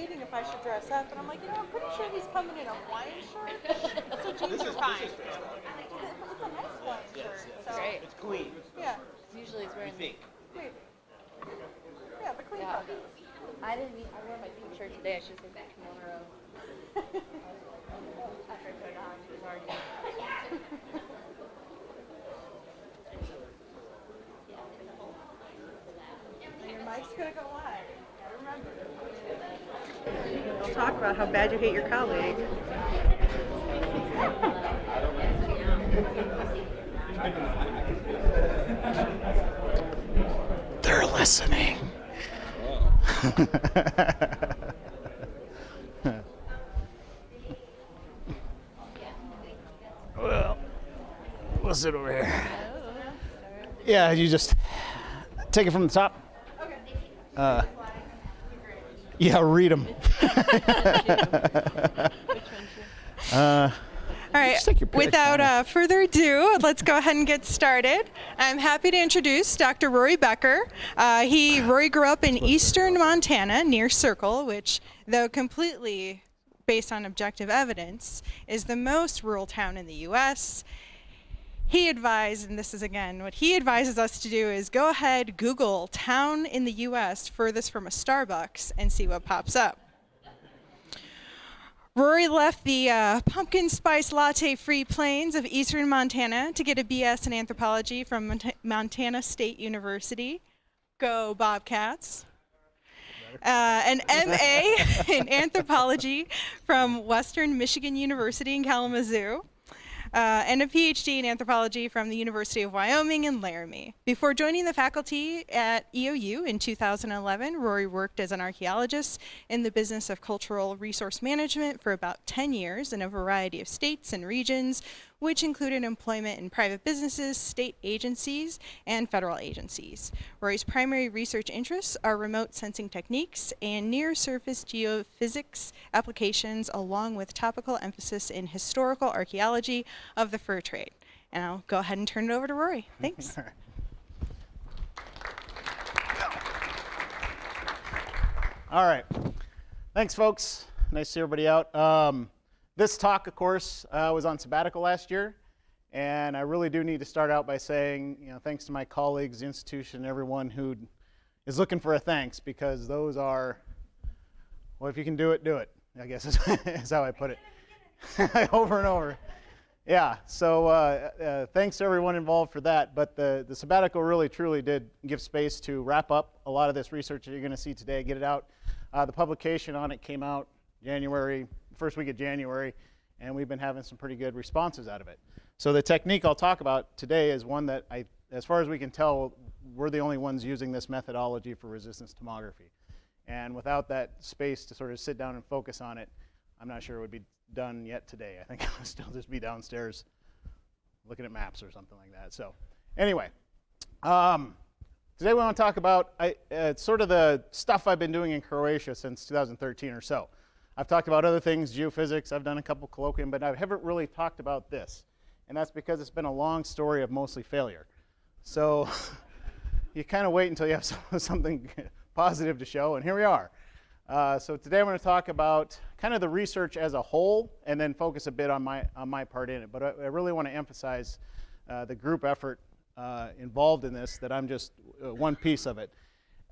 debating if I should dress up, and I'm like, I'm pretty sure he's coming in a Hawaiian shirt, so jeans are fine. It's a nice Hawaiian shirt. So. Great. It's clean. Yeah. Usually it's wearing. Clean. Yeah, but clean Yeah. part. I wore my pink shirt today. I should say that tomorrow. After I put it on, it was already. Your mic's gonna go live. Remember. We'll talk about how bad you hate your colleague. They're listening. Well, we'll sit over here. Yeah, you just take it from the top. Yeah, read them. All right, without further ado, let's go ahead and get started. I'm happy to introduce Dr. Rory Becker. Rory grew up in eastern Montana near Circle, which, though completely based on objective evidence, is the most rural town in the U.S. He advised, and this is again, what he advises us to do is go ahead, Google town in the U.S. furthest from a Starbucks and see what pops up. Rory left the pumpkin spice latte-free plains of eastern Montana to get a BS in anthropology from Montana State University. Go Bobcats. An MA in anthropology from Western Michigan University in Kalamazoo. And a PhD in anthropology from the University of Wyoming in Laramie. Before joining the faculty at EOU in 2011, Rory worked as an archaeologist in the business of cultural resource management for about 10 years in a variety of states and regions, which included employment in private businesses, state agencies, and federal agencies. Rory's primary research interests are remote sensing techniques and near-surface geophysics applications, along with topical emphasis in historical archaeology of the fur trade. And I'll go ahead and turn it over to Rory. Thanks. All right. Thanks, folks. Nice to see everybody out. This talk, of course, was on sabbatical last year, and I really do need to start out by saying, thanks to my colleagues, the institution, everyone who is looking for a thanks, because those are, well, if you can do it, I guess is how I put it. Over and over. Yeah, so thanks to everyone involved for that, but the sabbatical really, truly did give space to wrap up a lot of this research that you're going to see today, get it out. The publication on it came out first week of January, and we've been having some pretty good responses out of it. So the technique I'll talk about today is one that, as far as we can tell, we're the only ones using this methodology for resistance tomography. And without that space to sort of sit down and focus on it, I'm not sure it would be done yet today. I think I would still just be downstairs looking at maps or something like that. So anyway, today we want to talk about sort of the stuff I've been doing in Croatia since 2013 or so. I've talked about other things, geophysics, I've done a couple colloquium, but I haven't really talked about this. And that's because it's been a long story of mostly failure. So you kind of wait until you have something positive to show, and here we are. So today I'm going to talk about kind of the research as a whole, and then focus a bit on my part in it. But I really want to emphasize the group effort involved in this, that I'm just one piece of it.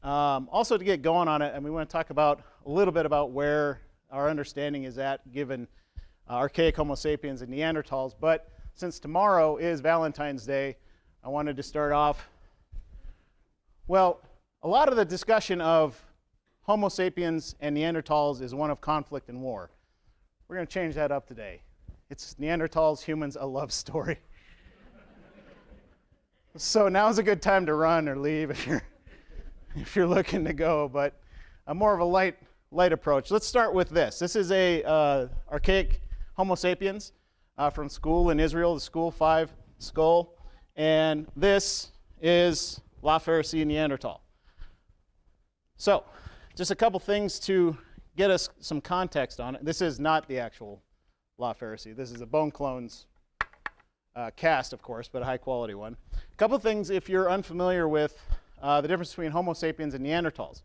Also, to get going on it, and we want to talk about a little bit about where our understanding is at, given archaic Homo sapiens and Neanderthals. But since tomorrow is Valentine's Day, I wanted to start off, well, a lot of the discussion of Homo sapiens and Neanderthals is one of conflict and war. We're going to change that up today. It's Neanderthals, humans, a love story. So now's a good time to run or leave if you're looking to go, but more of a light approach. Let's start with this. This is a archaic Homo sapiens from school in Israel, the school 5 skull, and this is La Pharisee Neanderthal. So, just a couple things to get us some context on it. This is not the actual La Pharisee. This is a bone clones cast, of course, but a high quality one. A couple things if you're unfamiliar with the difference between Homo sapiens and Neanderthals.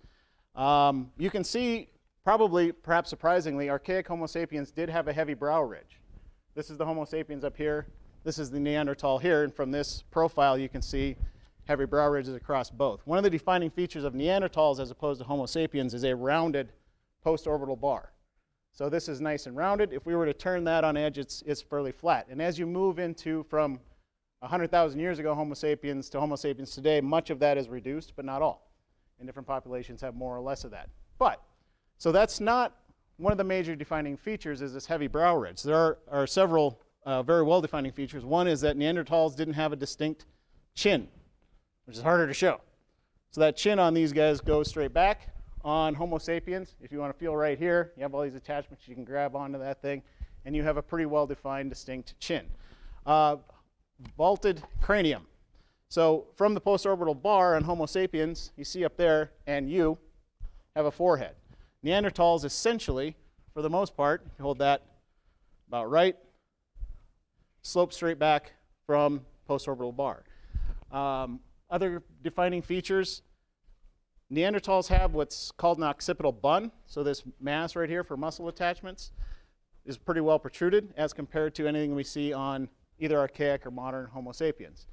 You can see probably, perhaps surprisingly, archaic Homo sapiens did have a heavy brow ridge. This is the Homo sapiens up here. This is the Neanderthal here. And from this profile, you can see heavy brow ridges across both. One of the defining features of Neanderthals as opposed to Homo sapiens is a rounded post-orbital bar. So this is nice and rounded. If we were to turn that on edge, it's fairly flat. And as you move into from 100,000 years ago Homo sapiens to Homo sapiens today, much of that is reduced, but not all. And different populations have more or less of that. So that's not one of the major defining features is this heavy brow ridge. There are several very well-defining features. One is that Neanderthals didn't have a distinct chin, which is harder to show. So that chin on these guys goes straight back. On Homo sapiens, if you want to feel right here, you have all these attachments you can grab onto that thing, and you have a pretty well-defined, distinct chin. Vaulted cranium. So from the post-orbital bar on Homo sapiens, you see up there, and you have a forehead. Neanderthals essentially, for the most part, if you hold that about right, slope straight back from post-orbital bar. Other defining features, Neanderthals have what's called an occipital bun. So this mass right here for muscle attachments is pretty well protruded as compared to anything we see on either archaic or modern Homo sapiens.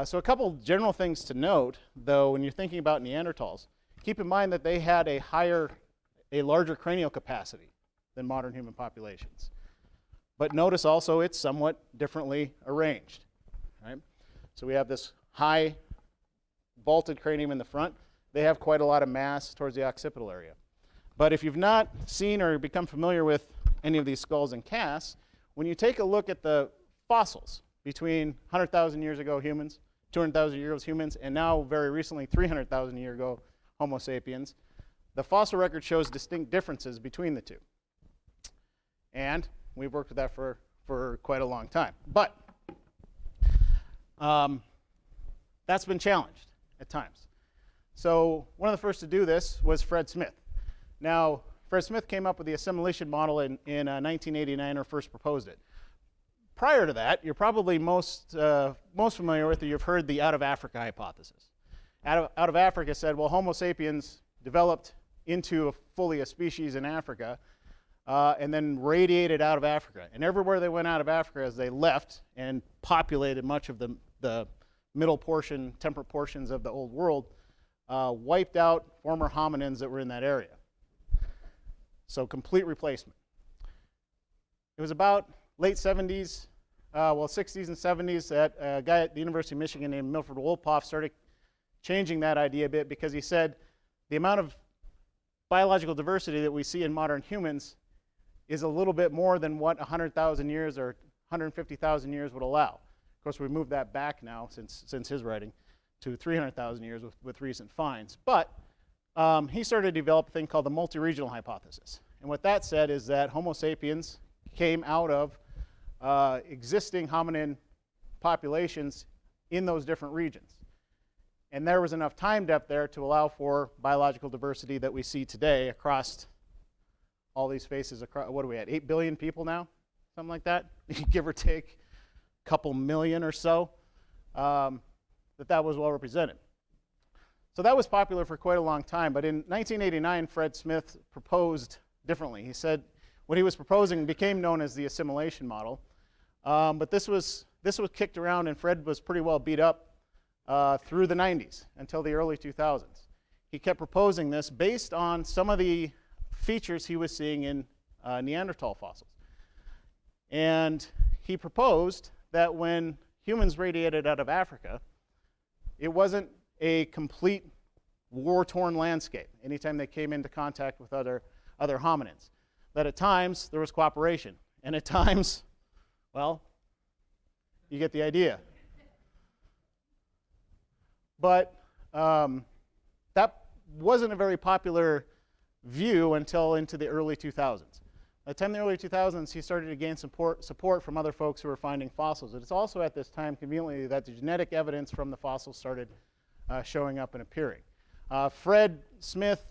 So a couple general things to note, though, when you're thinking about Neanderthals. Keep in mind that they had a larger cranial capacity than modern human populations. But notice also it's somewhat differently arranged. Right? So we have this high vaulted cranium in the front. They have quite a lot of mass towards the occipital area. But if you've not seen or become familiar with any of these skulls and casts, when you take a look at the fossils between 100,000 years ago humans, 200,000 years ago humans, and now very recently 300,000 years ago Homo sapiens, the fossil record shows distinct differences between the two. And we've worked with that for quite a long time. But that's been challenged at times. So one of the first to do this was Fred Smith. Now, Fred Smith came up with the assimilation model in 1989 or first proposed it. Prior to that, you're probably most familiar with, or you've heard the out of Africa hypothesis. Out of Africa said, well, Homo sapiens developed into fully a species in Africa and then radiated out of Africa. And everywhere they went out of Africa as they left and populated much of the middle portion, temperate portions of the old world, wiped out former hominins that were in that area. So complete replacement. It was about late 70s, 60s and 70s that a guy at the University of Michigan named Milford Wolpoff started changing that idea a bit because he said the amount of biological diversity that we see in modern humans is a little bit more than what 100,000 years or 150,000 years would allow. Of course, we moved that back now since his writing to 300,000 years with recent finds. But he started to develop a thing called the multi-regional hypothesis. And what that said is that Homo sapiens came out of existing hominin populations in those different regions. And there was enough time depth there to allow for biological diversity that we see today across all these spaces. What are we at, 8 billion people now? Something like that, give or take a couple million or so, that was well represented. So that was popular for quite a long time. But in 1989, Fred Smith proposed differently. He said what he was proposing became known as the assimilation model. But this was kicked around, and Fred was pretty well beat up through the 90s until the early 2000s. He kept proposing this based on some of the features he was seeing in Neanderthal fossils. And he proposed that when humans radiated out of Africa, it wasn't a complete war-torn landscape anytime they came into contact with other hominins. That at times there was cooperation, and at times, well, you get the idea. But that wasn't a very popular view until into the early 2000s. By the time in the early 2000s, he started to gain support from other folks who were finding fossils. And it's also at this time, conveniently, that the genetic evidence from the fossils started showing up and appearing. Fred Smith,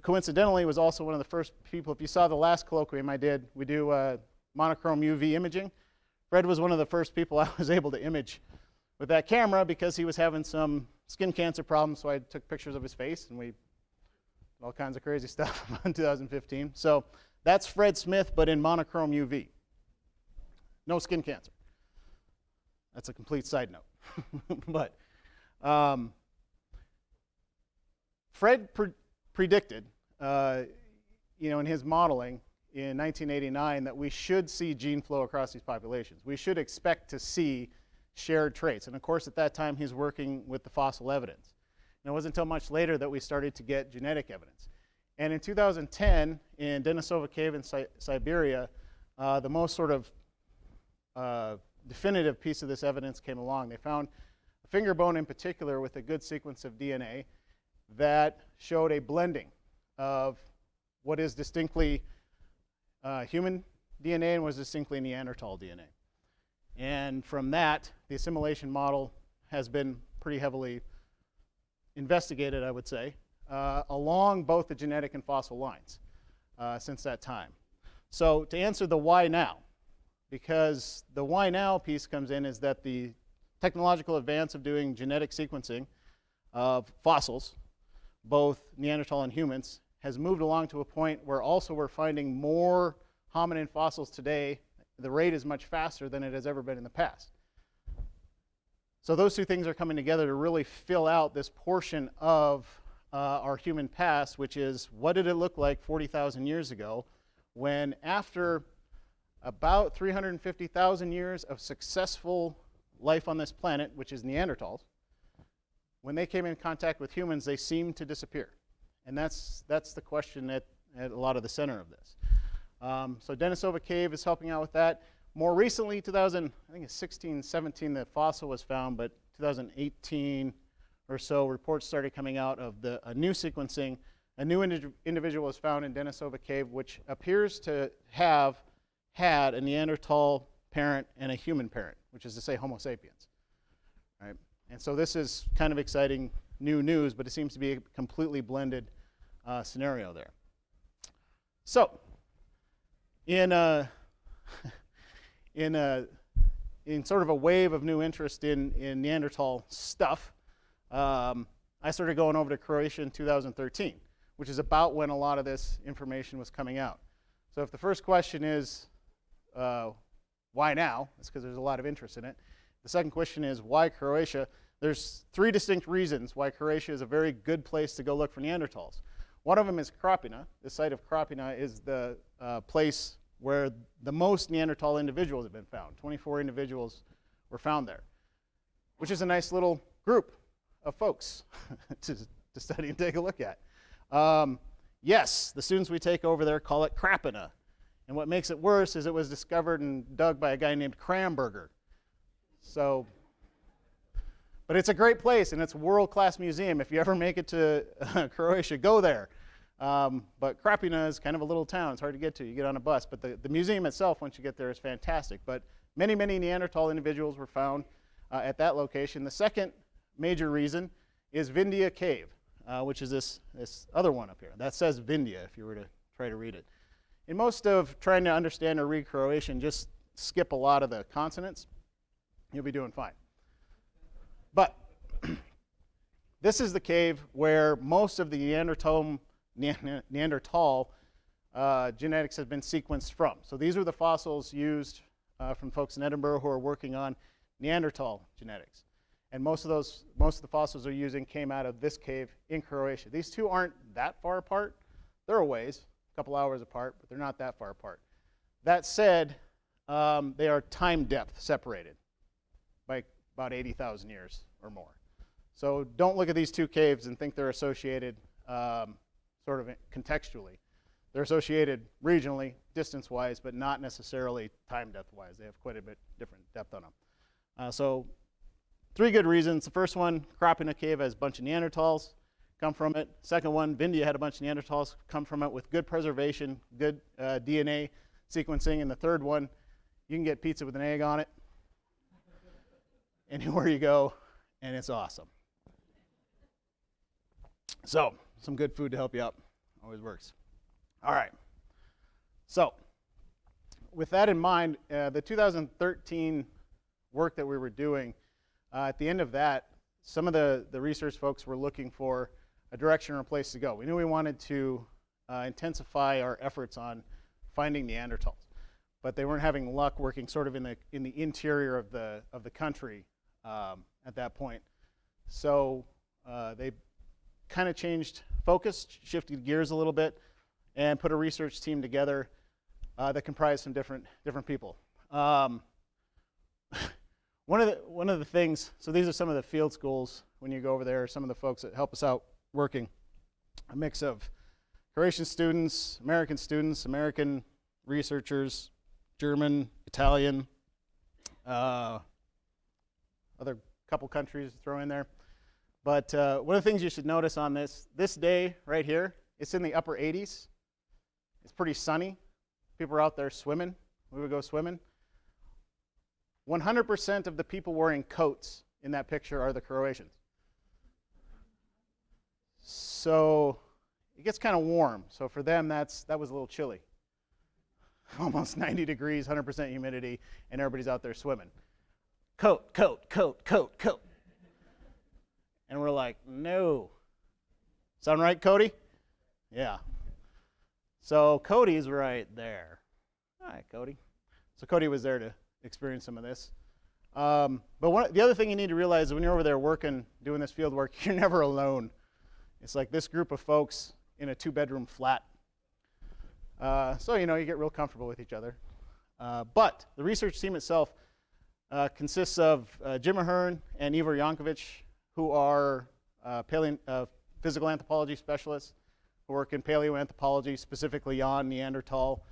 coincidentally, was also one of the first people. If you saw the last colloquium I did, we do monochrome UV imaging. Fred was one of the first people I was able to image with that camera because he was having some skin cancer problems, so I took pictures of his face, and we all kinds of crazy stuff in 2015. So that's Fred Smith, but in monochrome UV. No skin cancer. That's a complete side note. But Fred predicted, in his modeling in 1989 that we should see gene flow across these populations. We should expect to see shared traits. And of course, at that time, he's working with the fossil evidence. And it wasn't until much later that we started to get genetic evidence. And in 2010, in Denisova Cave in Siberia, the most sort of definitive piece of this evidence came along. They found a finger bone in particular with a good sequence of DNA that showed a blending of what is distinctly human DNA and was distinctly Neanderthal DNA. And from that, the assimilation model has been pretty heavily investigated, I would say, along both the genetic and fossil lines since that time. So to answer the why now, because the why now piece comes in is that the technological advance of doing genetic sequencing of fossils, both Neanderthal and humans, has moved along to a point where also we're finding more hominin fossils today. The rate is much faster than it has ever been in the past. So those two things are coming together to really fill out this portion of our human past, which is what did it look like 40,000 years ago when, after about 350,000 years of successful life on this planet, which is Neanderthals, when they came in contact with humans, they seemed to disappear. And that's the question at a lot of the center of this. So Denisova Cave is helping out with that. More recently, I think it's 16, 17, the fossil was found, but 2018 or so, reports started coming out of a new sequencing. A new individual was found in Denisova Cave, which appears to have had a Neanderthal parent and a human parent, which is to say Homo sapiens. Right? And so this is kind of exciting new news, but it seems to be a completely blended scenario there. So, in sort of a wave of new interest in Neanderthal stuff, I started going over to Croatia in 2013, which is about when a lot of this information was coming out. So if the first question is, why now? That's because there's a lot of interest in it. The second question is, why Croatia? There's three distinct reasons why Croatia is a very good place to go look for Neanderthals. One of them is Krapina. The site of Krapina is the place where the most Neanderthal individuals have been found. 24 individuals were found there, which is a nice little group of folks to study and take a look at. Yes, the students we take over there call it Krapina. And what makes it worse is it was discovered and dug by a guy named Kramberger. So, but it's a great place, and it's a world-class museum. If you ever make it to Croatia, go there. But Krapina is kind of a little town. It's hard to get to. You get on a bus. But the museum itself, once you get there, is fantastic. But many, many Neanderthal individuals were found at that location. The second major reason is Vindia Cave, which is this other one up here. That says Vindia, if you were to try to read it. In most of trying to understand or read Croatian, just skip a lot of the consonants. You'll be doing fine. But this is the cave where most of the Neanderthal genetics has been sequenced from. So these are the fossils used from folks in Edinburgh who are working on Neanderthal genetics. And most of the fossils they're using came out of this cave in Croatia. These two aren't that far apart. They're a ways, a couple hours apart, but they're not that far apart. That said, they are time depth separated by about 80,000 years or more. So don't look at these two caves and think they're associated sort of contextually. They're associated regionally, distance-wise, but not necessarily time depth-wise. They have quite a bit different depth on them. So three good reasons. The first one, Krapina Cave has a bunch of Neanderthals come from it. Second one, Vindia had a bunch of Neanderthals come from it with good preservation, good DNA sequencing. And the third one, you can get pizza with an egg on it anywhere you go, and it's awesome. So, some good food to help you out. Always works. All right. So, with that in mind, the 2013 work that we were doing, at the end of that, some of the research folks were looking for a direction or a place to go. We knew we wanted to intensify our efforts on finding Neanderthals, but they weren't having luck working sort of in the interior of the country at that point. So they kind of changed focus, shifted gears a little bit, and put a research team together that comprised some different people. One of the things, so these are some of the field schools when you go over there, some of the folks that help us out working, a mix of Croatian students, American researchers, German, Italian, other couple countries to throw in there. But one of the things you should notice on this day right here, it's in the upper 80s. It's pretty sunny. People are out there swimming. We would go swimming. 100% of the people wearing coats in that picture are the Croatians. So it gets kind of warm. So for them, that was a little chilly. Almost 90 degrees, 100% humidity, and everybody's out there swimming. Coat, coat, coat, coat, coat. And we're like, no. Sound right, Cody? Yeah. So Cody's right there. Hi, Cody. So Cody was there to experience some of this. But the other thing you need to realize is when you're over there working, doing this field work, you're never alone. It's like this group of folks in a 2-bedroom flat. So, you get real comfortable with each other. But the research team itself consists of Jim Ahern and Ivor Jankovic, who are physical anthropology specialists who work in paleoanthropology, specifically on Neanderthal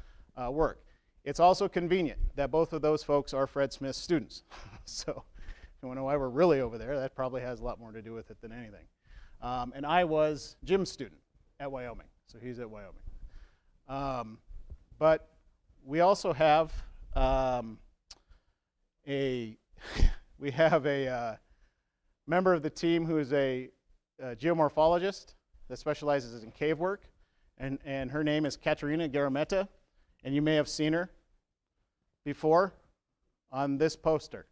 work. It's also convenient that both of those folks are Fred Smith's students. So if you want to know why we're really over there, that probably has a lot more to do with it than anything. And I was Jim's student at Wyoming, so he's at Wyoming. But we also have a member of the team who is a geomorphologist that specializes in cave work, and her name is Katerina Garameta, and you may have seen her before on this poster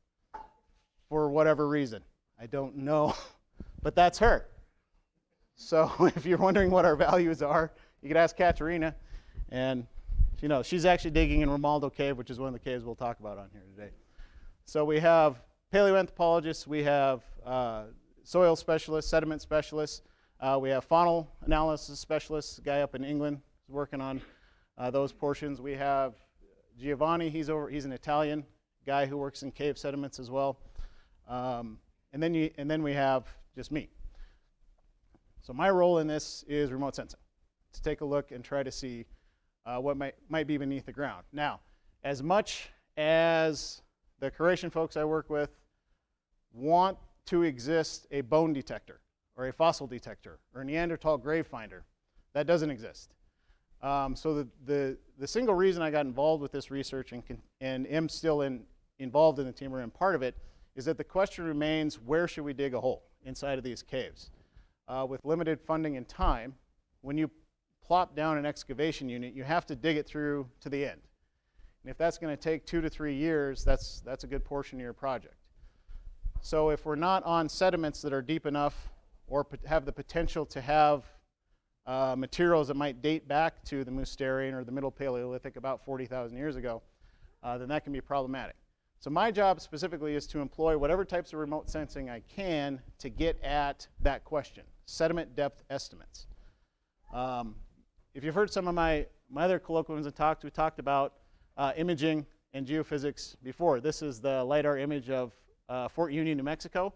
for whatever reason. I don't know, but that's her. So if you're wondering what our values are, you could ask Katerina, and she's actually digging in Romaldo Cave, which is one of the caves we'll talk about on here today. So we have paleoanthropologists, we have soil specialists, sediment specialists, we have faunal analysis specialists, a guy up in England is working on those portions. We have Giovanni, he's an Italian guy who works in cave sediments as well. And then we have just me. So my role in this is remote sensing, to take a look and try to see what might be beneath the ground. Now, as much as the Croatian folks I work with want to exist a bone detector or a fossil detector or a Neanderthal grave finder, that doesn't exist. So the single reason I got involved with this research and am still involved in the team or am part of it is that the question remains, where should we dig a hole inside of these caves? With limited funding and time, when you plop down an excavation unit, you have to dig it through to the end. And if that's going to take 2 to 3 years, that's a good portion of your project. So if we're not on sediments that are deep enough or have the potential to have materials that might date back to the Mousterian or the Middle Paleolithic about 40,000 years ago, then that can be problematic. So my job specifically is to employ whatever types of remote sensing I can to get at that question, sediment depth estimates. If you've heard some of my other colloquiums and talks, we talked about imaging and geophysics before. This is the LiDAR image of Fort Union, New Mexico,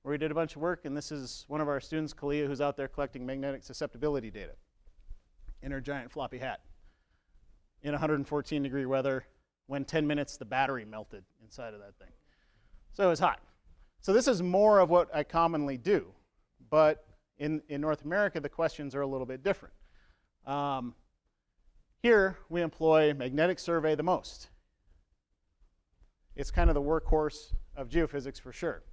where we did a bunch of work, and this is one of our students, Kalia, who's out there collecting magnetic susceptibility data in her giant floppy hat in 114-degree weather when 10 minutes the battery melted inside of that thing. So it was hot. So this is more of what I commonly do, but in North America, the questions are a little bit different. Here, we employ magnetic survey the most. It's kind of the workhorse of geophysics for sure.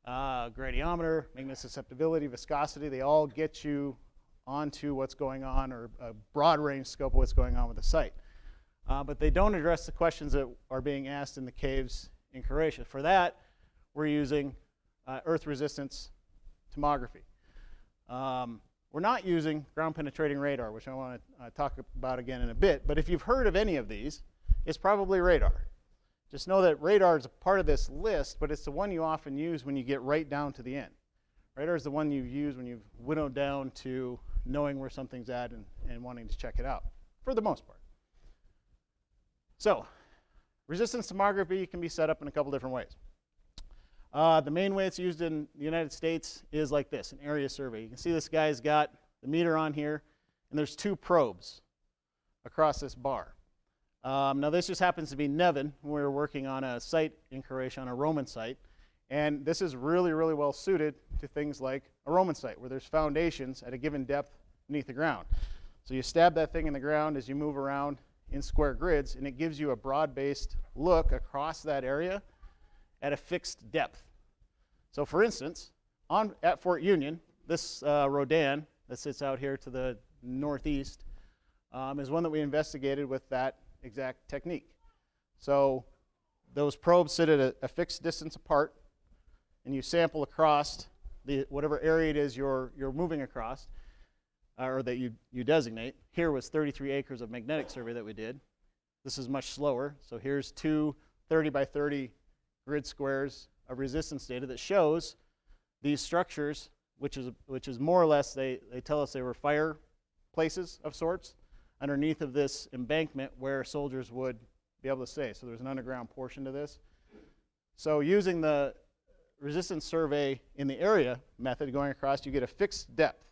Gradiometer, magnetic susceptibility, viscosity, they all get you onto what's going on, or a broad range scope of what's going on with the site. But they don't address the questions that are being asked in the caves in Croatia. For that, we're using earth resistance tomography. we're not using ground penetrating radar, which I want to talk about again in a bit. But if you've heard of any of these, it's probably radar. Just know that radar is a part of this list, but it's the one you often use when you get right down to the end. Radar is the one you use when you've winnowed down to knowing where something's at and wanting to check it out, for the most part. So, resistance tomography can be set up in a couple different ways. The main way it's used in the United States is like this, an area survey. You can see this guy's got the meter on here, and there's 2 probes across this bar. Now this just happens to be Nevin. We were working on a site in Croatia, on a Roman site, and this is really, really well suited to things like a Roman site where there's foundations at a given depth beneath the ground. So you stab that thing in the ground as you move around in square grids, and it gives you a broad-based look across that area at a fixed depth. So for instance, at Fort Union, this Rodan that sits out here to the northeast is one that we investigated with that exact technique. So those probes sit at a fixed distance apart, and you sample across whatever area it is you're moving across, or that you designate. Here was 33 acres of magnetic survey that we did. This is much slower. So here's 2 30 by 30 grid squares of resistance data that shows these structures, which is more or less, they tell us they were fire places of sorts underneath of this embankment where soldiers would be able to stay. So there's an underground portion to this. So using the resistance survey in the area method going across, you get a fixed depth,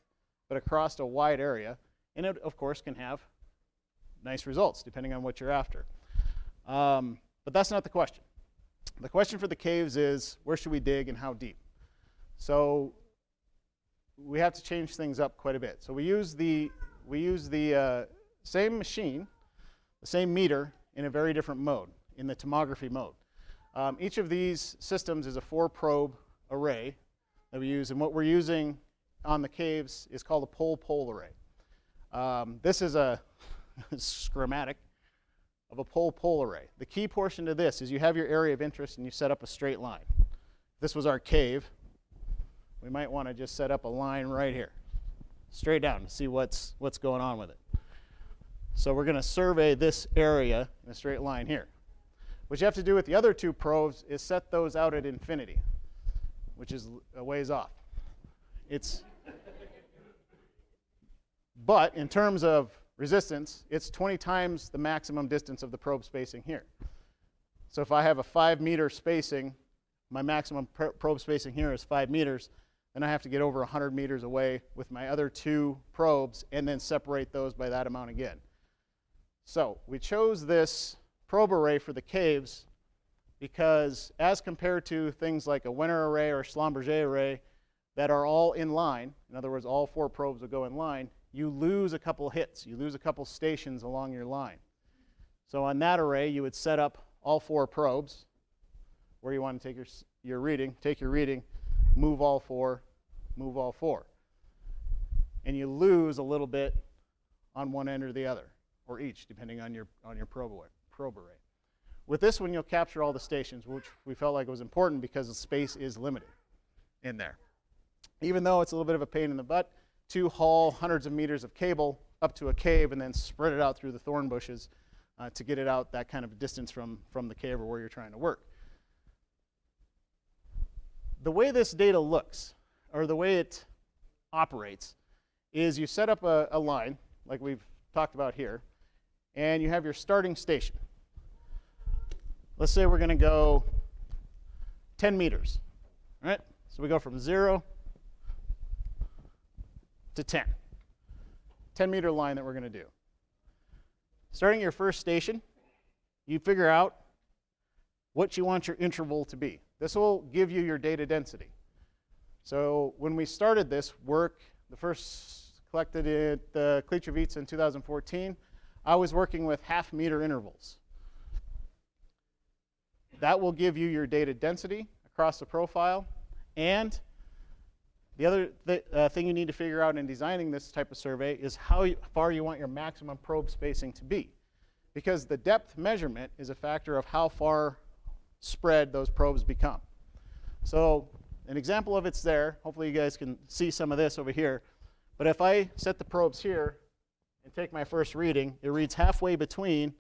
but across a wide area. And it, of course, can have nice results depending on what you're after. But that's not the question. The question for the caves is, where should we dig and how deep? So we have to change things up quite a bit. So we use the same machine, the same meter, in a very different mode, in the tomography mode. Each of these systems is a 4-probe array that we use, and what we're using on the caves is called a pole-pole array. This is a schematic of a pole-pole array. The key portion to this is you have your area of interest and you set up a straight line. If this was our cave, we might want to just set up a line right here, straight down, to see what's going on with it. So we're going to survey this area in a straight line here. What you have to do with the other 2 probes is set those out at infinity, which is a ways off. But in terms of resistance, it's 20 times the maximum distance of the probe spacing here. So if I have a 5-meter spacing, my maximum probe spacing here is 5 meters, then I have to get over 100 meters away with my other 2 probes and then separate those by that amount again. So we chose this probe array for the caves because as compared to things like a Wenner array or Schlumberger array that are all in line, in other words, all 4 probes will go in line, you lose a couple hits. You lose a couple stations along your line. So on that array, you would set up all 4 probes where you want to take your reading, move all 4, move all 4. And you lose a little bit on one end or the other, or each, depending on your probe array. With this one, you'll capture all the stations, which we felt like was important because the space is limited in there. Even though it's a little bit of a pain in the butt to haul hundreds of meters of cable up to a cave and then spread it out through the thorn bushes to get it out that kind of distance from the cave or where you're trying to work. The way this data looks, or the way it operates, is you set up a line, like we've talked about here, and you have your starting station. Let's say we're going to go 10 meters. All right? So we go from 0 to 10. 10-meter line that we're going to do. Starting your first station, you figure out what you want your interval to be. This will give you your data density. So when we started this work, the first collected at the Kličevica in 2014, I was working with half-meter intervals. That will give you your data density across the profile. And the other thing you need to figure out in designing this type of survey is how far you want your maximum probe spacing to be. Because the depth measurement is a factor of how far spread those probes become. So an example of it's there. Hopefully you guys can see some of this over here. But if I set the probes here and take my first reading, it reads halfway between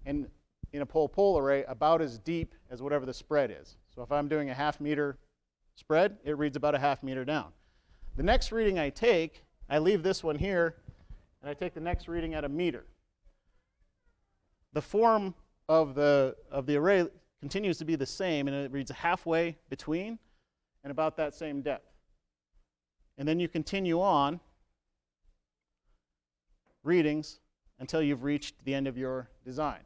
and in a pole-pole array about as deep as whatever the spread is. So if I'm doing a half-meter spread, it reads about a half-meter down. The next reading I take, I leave this one here, and I take the next reading at a meter. The form of the array continues to be the same, and it reads halfway between and about that same depth. And then you continue on readings until you've reached the end of your design.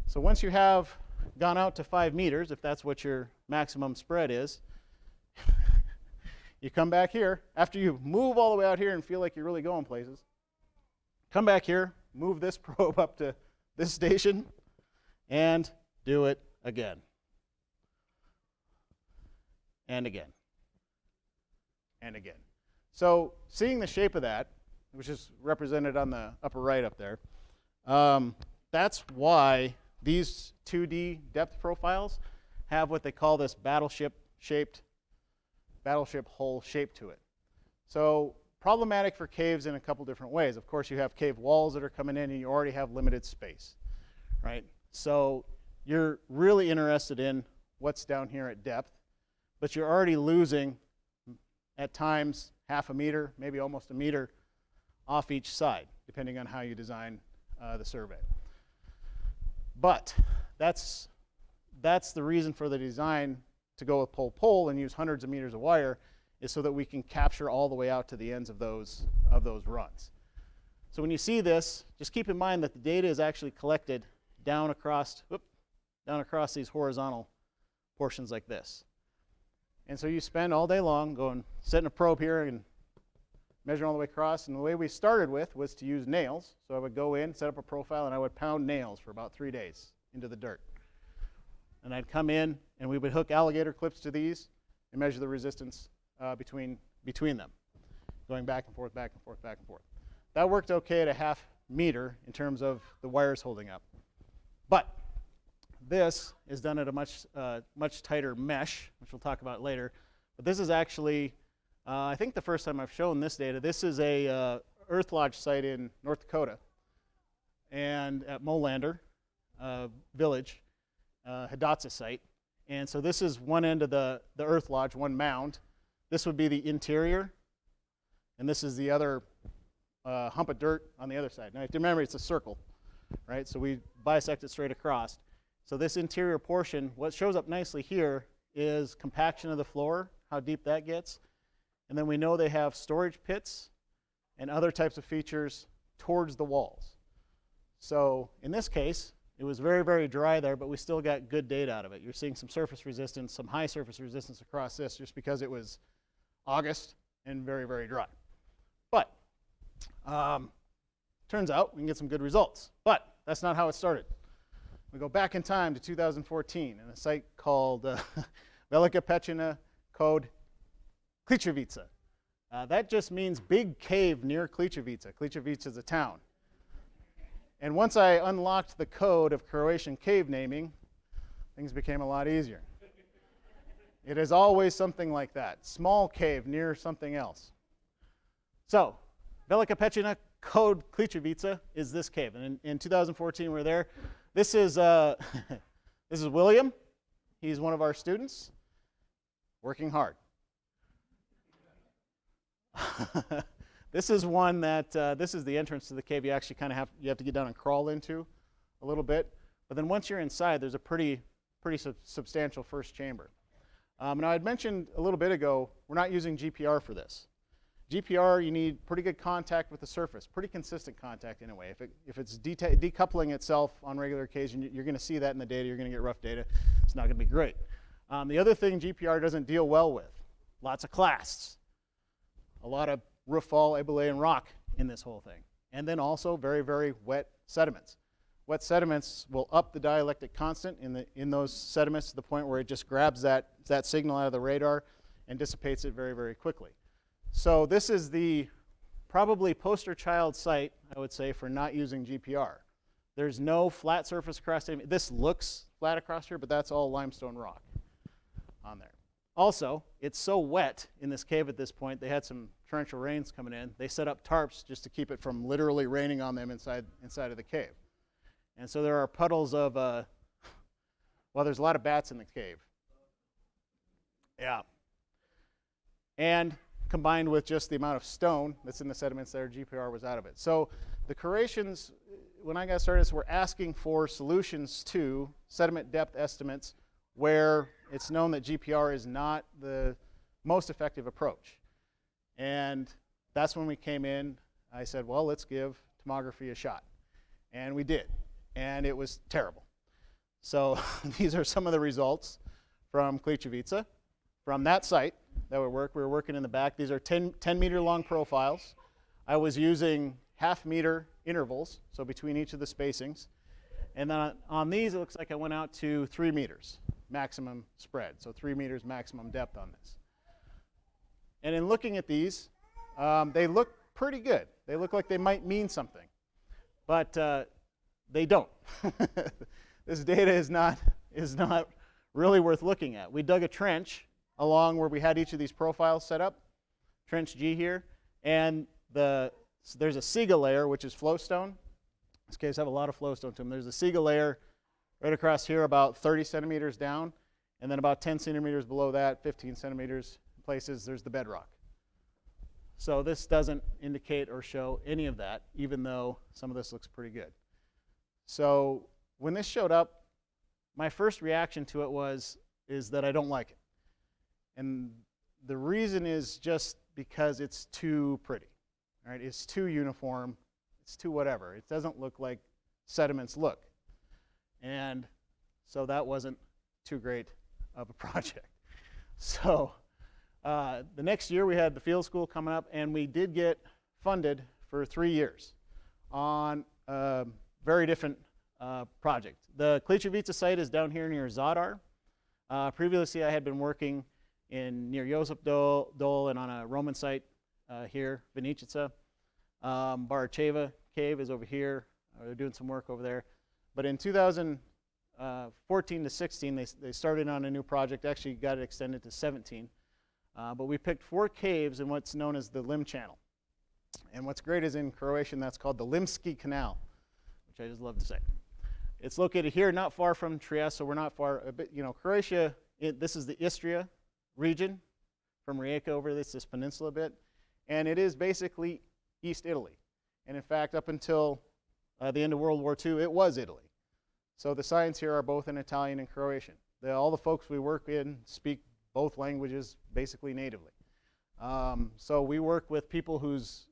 So once you have gone out to 5 meters, if that's what your maximum spread is, you come back here. After you move all the way out here and feel like you're really going places, come back here, move this probe up to this station, and do it again. And again. And again. So seeing the shape of that, which is represented on the upper right up there, that's why these 2D depth profiles have what they call this battleship hull shape to it. So problematic for caves in a couple different ways. Of course, you have cave walls that are coming in and you already have limited space, right? So you're really interested in what's down here at depth, but you're already losing at times half a meter, maybe almost a meter off each side, depending on how you design the survey. But that's the reason for the design to go with pole-pole and use hundreds of meters of wire, is so that we can capture all the way out to the ends of those runs. So when you see this, just keep in mind that the data is actually collected down across these horizontal portions like this. And so you spend all day long going, setting a probe here and measuring all the way across. And the way we started with was to use nails. So I would go in, set up a profile, and I would pound nails for about 3 days into the dirt. And I'd come in, and we would hook alligator clips to these and measure the resistance between them, going back and forth, back and forth, back and forth. That worked okay at a half meter in terms of the wires holding up. But this is done at a much tighter mesh, which we'll talk about later. But this is actually, I think the first time I've shown this data. This is a Earth Lodge site in North Dakota, and at Molander Village, Hidatsa site. And so this is one end of the Earth Lodge, one mound. This would be the interior, and this is the other hump of dirt on the other side. Now, you have to remember it's a circle, right? So we bisect it straight across. So this interior portion, what shows up nicely here is compaction of the floor, how deep that gets. And then we know they have storage pits and other types of features towards the walls. So in this case, it was very, very dry there, but we still got good data out of it. You're seeing some surface resistance, some high surface resistance across this, just because it was August and very, very dry. But turns out we can get some good results. But that's not how it started. We go back in time to 2014 in a site called Velika Pećina Kod Kličevica. That just means big cave near Kličevica. Kličevica is a town. And once I unlocked the code of Croatian cave naming, things became a lot easier. It is always something like that. Small cave near something else. So, Velika Pećina Kod Kličevica is this cave. And in 2014, we're there. This is William. He's one of our students, working hard. This is one that this is the entrance to the cave. You actually kind of have to get down and crawl into a little bit. But then once you're inside, there's a pretty substantial first chamber. Now I'd mentioned a little bit ago, we're not using GPR for this. GPR, you need pretty good contact with the surface, pretty consistent contact anyway. If it's decoupling itself on regular occasion, you're going to see that in the data. You're going to get rough data. It's not going to be great. The other thing GPR doesn't deal well with, lots of clasts, a lot of roof fall, Abelian rock in this whole thing. And then also very, very wet sediments. Wet sediments will up the dielectric constant in those sediments to the point where it just grabs that signal out of the radar and dissipates it very, very quickly. So this is the probably poster child site, I would say, for not using GPR. There's no flat surface across it. This looks flat across here, but that's all limestone rock on there. Also, it's so wet in this cave at this point, they had some torrential rains coming in, they set up tarps just to keep it from literally raining on them inside of the cave. And so there are puddles of, well, there's a lot of bats in the cave. Yeah. And combined with just the amount of stone that's in the sediments there, GPR was out of it. So the Croatians, when I got started, were asking for solutions to sediment depth estimates where it's known that GPR is not the most effective approach. And that's when we came in. I said, well, let's give tomography a shot. And we did. And it was terrible. So these are some of the results from Kličevica. From that site that we were working in the back. These are 10-meter long profiles. I was using half-meter intervals, so between each of the spacings. And then on these, it looks like I went out to 3 meters maximum spread. So 3 meters maximum depth on this. And in looking at these, they look pretty good. They look like they might mean something. But they don't. This data is not really worth looking at. We dug a trench along where we had each of these profiles set up, trench G here, and there's a Siga layer, which is flowstone. These caves have a lot of flowstone to them. There's a Siga layer right across here about 30 centimeters down, and then about 10 centimeters below that, 15 centimeters in places, there's the bedrock. So this doesn't indicate or show any of that, even though some of this looks pretty good. So when this showed up, my first reaction to it is that I don't like it. And the reason is just because it's too pretty. Right? It's too uniform. It's too whatever. It doesn't look like sediments look. And so that wasn't too great of a project. So the next year we had the field school coming up, and we did get funded for 3 years on a very different project. The Kličevica site is down here near Zadar. Previously I had been working near Josip Dol and on a Roman site here, Venica. Baracheva cave is over here. They're doing some work over there. But in 2014 to 16, they started on a new project. Actually got it extended to 17. But we picked 4 caves in what's known as the Lim Channel. And what's great is in Croatian, that's called the Limski Canal, which I just love to say. It's located here, not far from Trieste, so we're not far. A bit, Croatia, this is the Istria region from Rijeka over this peninsula a bit. And it is basically East Italy. And in fact, up until the end of World War II, it was Italy. So the signs here are both in Italian and Croatian. All the folks we work in speak both languages basically natively. So we work with people whose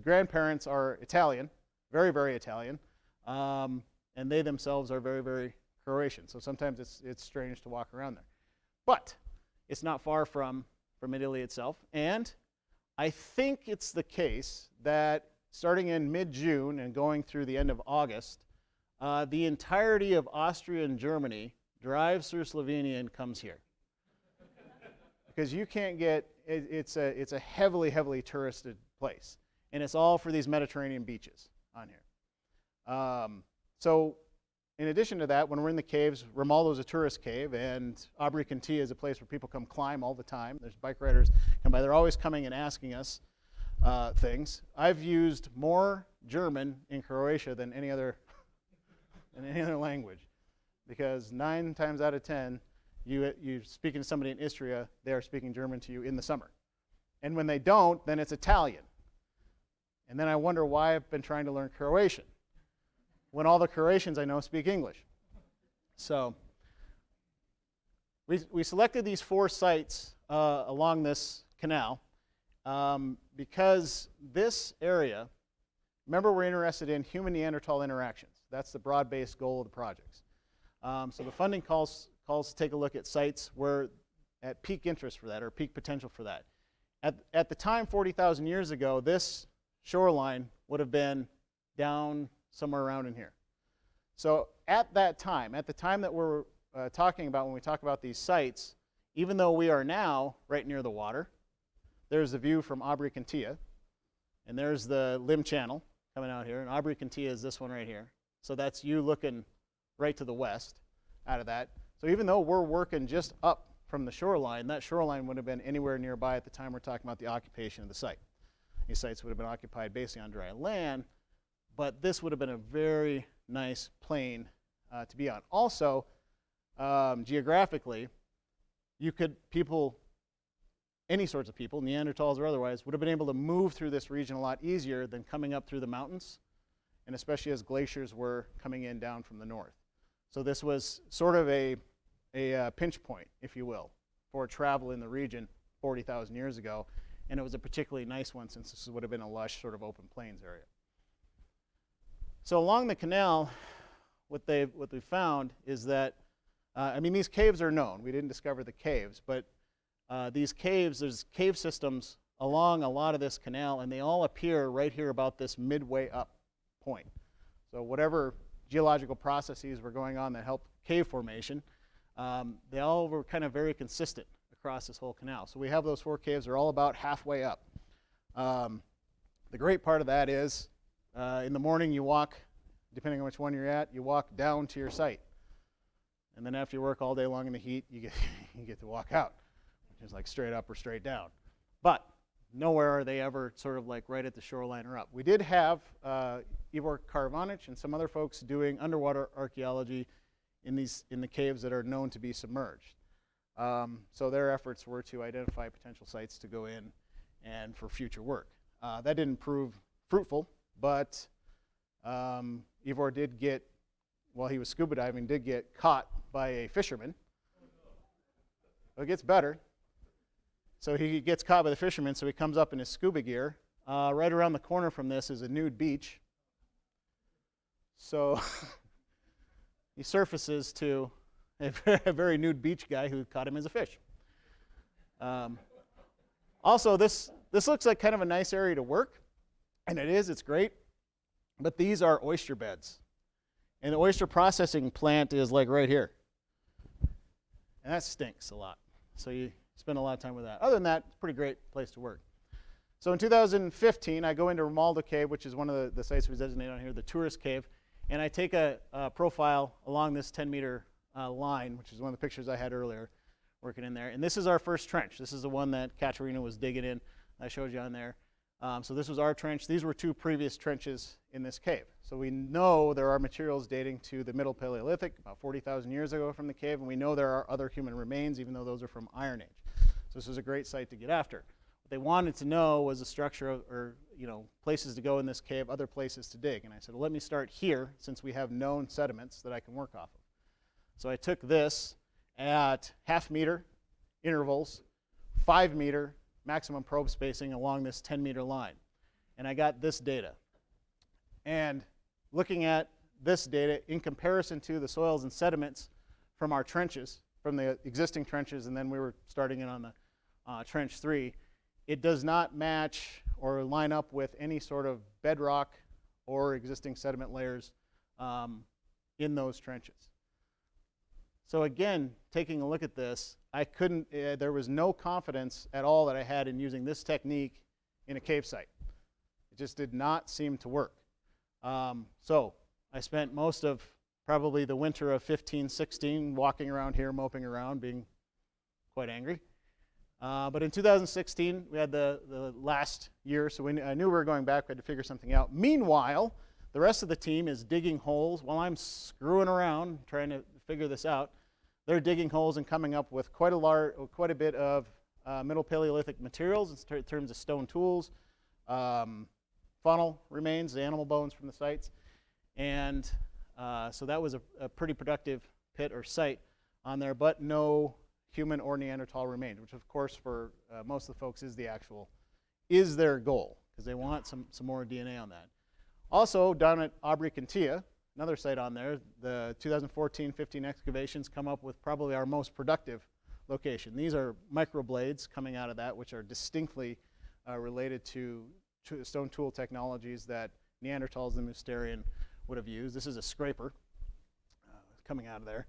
grandparents are Italian, very, very Italian, and they themselves are very, very Croatian. So sometimes it's strange to walk around there. But it's not far from Italy itself. And I think it's the case that starting in mid-June and going through the end of August, the entirety of Austria and Germany drives through Slovenia and comes here. Because you can't get, it's a heavily, heavily touristed place. And it's all for these Mediterranean beaches on here. So in addition to that, when we're in the caves, Romaldo's a tourist cave, and Abri Cantia is a place where people come climb all the time. There's bike riders come by. They're always coming and asking us things. I've used more German in Croatia than any other language, because 9 times out of 10, you're speaking to somebody in Istria, they are speaking German to you in the summer. And when they don't, then it's Italian. And then I wonder why I've been trying to learn Croatian, when all the Croatians I know speak English. So we selected these 4 sites along this canal because this area, remember, we're interested in human-Neandertal interactions. That's the broad-based goal of the projects. So the funding calls to take a look at sites where at peak interest for that, or peak potential for that. At the time, 40,000 years ago, this shoreline would have been down somewhere around in here. So at that time, at the time that we're talking about when we talk about these sites, even though we are now right near the water, there's the view from Abri Cantia, and there's the Lim Channel coming out here, and Abri Cantia is this one right here. So that's you looking right to the west out of that. So even though we're working just up from the shoreline, that shoreline would have been anywhere nearby at the time we're talking about the occupation of the site. These sites would have been occupied basically on dry land, but this would have been a very nice plain to be on. Also, geographically, any sorts of people, Neanderthals or otherwise, would have been able to move through this region a lot easier than coming up through the mountains, and especially as glaciers were coming in down from the north. So this was sort of a pinch point, if you will, for travel in the region 40,000 years ago, and it was a particularly nice one since this would have been a lush sort of open plains area. So along the canal, what they found is that, I mean, these caves are known. We didn't discover the caves, but these caves, there's cave systems along a lot of this canal, and they all appear right here about this midway up point. So whatever geological processes were going on that helped cave formation, they all were kind of very consistent across this whole canal. So we have those 4 caves. They're all about halfway up. The great part of that is in the morning you walk, depending on which one you're at, you walk down to your site. And then after you work all day long in the heat, you get to walk out, which is like straight up or straight down. But nowhere are they ever sort of like right at the shoreline or up. We did have Ivor Karavanic and some other folks doing underwater archaeology in the caves that are known to be submerged. So their efforts were to identify potential sites to go in and for future work. That didn't prove fruitful, but Ivor did get, while he was scuba diving, did get caught by a fisherman. It gets better. So he gets caught by the fisherman, so he comes up in his scuba gear. Right around the corner from this is a nude beach. So he surfaces to a very nude beach guy who caught him as a fish. Also, this looks like kind of a nice area to work, and it is, it's great, but these are oyster beds. And the oyster processing plant is like right here. And that stinks a lot. So you spend a lot of time with that. Other than that, it's a pretty great place to work. So in 2015, I go into Romaldo Cave, which is one of the sites we designate on here, the tourist cave, and I take a profile along this 10-meter line, which is one of the pictures I had earlier, working in there. And this is our first trench. This is the one that Katerina was digging in. I showed you on there. So this was our trench. These were 2 previous trenches in this cave. So we know there are materials dating to the Middle Paleolithic, about 40,000 years ago from the cave, and we know there are other human remains, even though those are from Iron Age. So this was a great site to get after. What they wanted to know was the structure of, or places to go in this cave, other places to dig. And I said, well, let me start here, since we have known sediments that I can work off of. So I took this at half-meter intervals, 5-meter maximum probe spacing along this 10-meter line. And I got this data. And looking at this data in comparison to the soils and sediments from our trenches, from the existing trenches, and then we were starting in on the trench 3, it does not match or line up with any sort of bedrock or existing sediment layers in those trenches. So again, taking a look at this, I couldn't, there was no confidence at all that I had in using this technique in a cave site. It just did not seem to work. So I spent most of probably the winter of 15, 16 walking around here, moping around, being quite angry. But in 2016, we had the last year, so I knew we were going back. We had to figure something out. Meanwhile, the rest of the team is digging holes while I'm screwing around trying to figure this out. They're digging holes and coming up with quite a bit of Middle Paleolithic materials in terms of stone tools, funnel remains, the animal bones from the sites. And so that was a pretty productive pit or site on there, but no human or Neanderthal remains, which of course for most of the folks is their goal, because they want some more DNA on that. Also down at Adriatic, another site on there, the 2014-15 excavations come up with probably our most productive location. These are microblades coming out of that, which are distinctly related to stone tool technologies that Neanderthals and Mousterian would have used. This is a scraper coming out of there.